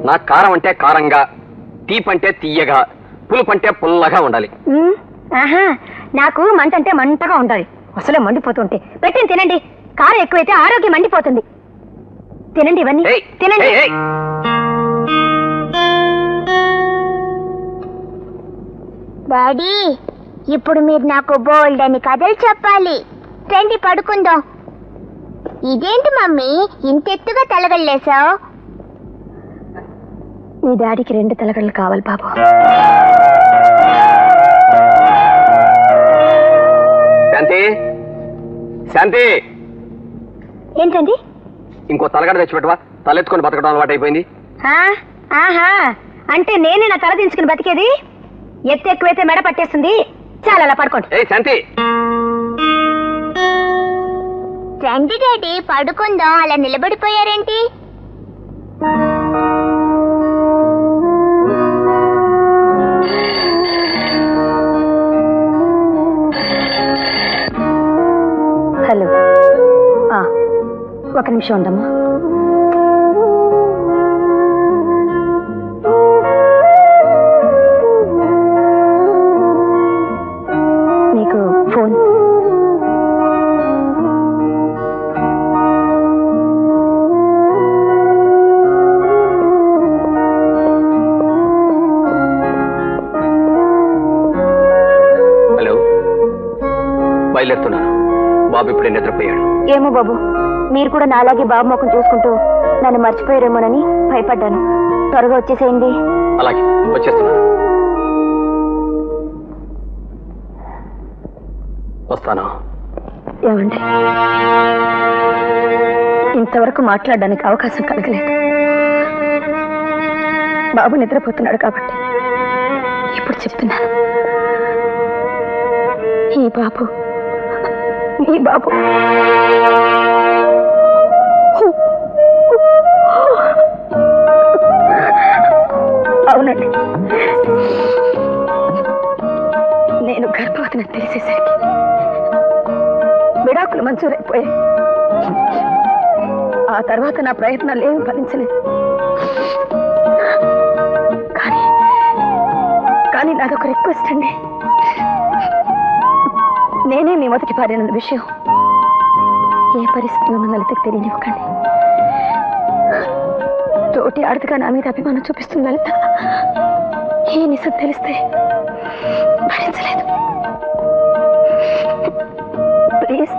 నాకు కారం అంటే కారంగా, తీపంటే తీయగా, పులుపంటే పుల్లగా ఉండాలి. ఆహా, నాకు మంట అంటే మంటగా ఉండాలి. అసలే మండిపోతుంటే పెట్టింది తినండి. కారం ఎక్కువైతే ఆరోగ్యం మండిపోతుంది. తినండి, ఇవన్నీ తినండి. డాడీ, ఇప్పుడు మీరు నాకు బోల్డ్ అని కథలు చెప్పాలి. రండి పడుకుందాం. ఇదేంటి మమ్మీ ఇంత ఎత్తుగా తలగల్లేసావు? మీ డాడీకి 2 తలగడలు కావాలి బాబు. శాంతి, శాంతి, ఏంటండి? ఇంకో తలగడ తెచ్చిపెట్టవా? తలెత్తుకొని బతకడం అలవాటు అయిపోయింది. ఆహా, అంటే నేనే నా తల దించుకుని బతికేది? ఎత్తు ఎక్కువైతే మెడ పట్టేస్తుంది. చాలా అలా పడుకోండి. శాంతి, రండి డాడీ పడుకుందాం. అలా నిలబడిపోయారేంటి? హలో, ఒక నిమిషం ఉండమ్మా. నీకు ఫోన్. హలో, బయలుదేరుతున్నాను. బాబు ఇప్పుడే నిద్రపోయాడు. ఏమో బాబు, మీరు కూడా నాలాగే బాబు ముఖం చూసుకుంటూ నన్ను మర్చిపోయారేమోనని భయపడ్డాను. త్వరగా వచ్చేసేయండి. అలాగే వచ్చేస్తున్నాను. వస్తాను. ఏమండి, ఇంతవరకు మాట్లాడడానికి అవకాశం కలగలేదు. బాబు నిద్రపోతున్నాడు కాబట్టి ఇప్పుడు చెప్తున్నాను. ఈ బాబు మీ బాబు. అవునండి, నేను గర్భవతిని తెలిసేసరికి విడాకులు మంజూరైపోయాయి. ఆ తర్వాత నా ప్రయత్నాలు ఏమీ ఫలించలేదు. కానీ నాదొక రిక్వెస్ట్ అండి. నేనే మీ మొదటి భార్యన్న విషయం ఏ పరిస్థితిలో లలితకు తెలియనివ్వకండి. తోటి ఆడతగా నా మీద అభిమానం చూపిస్తుంది లలిత. ఈ నిజం తెలిస్తే భరించలేదు. ప్లీజ్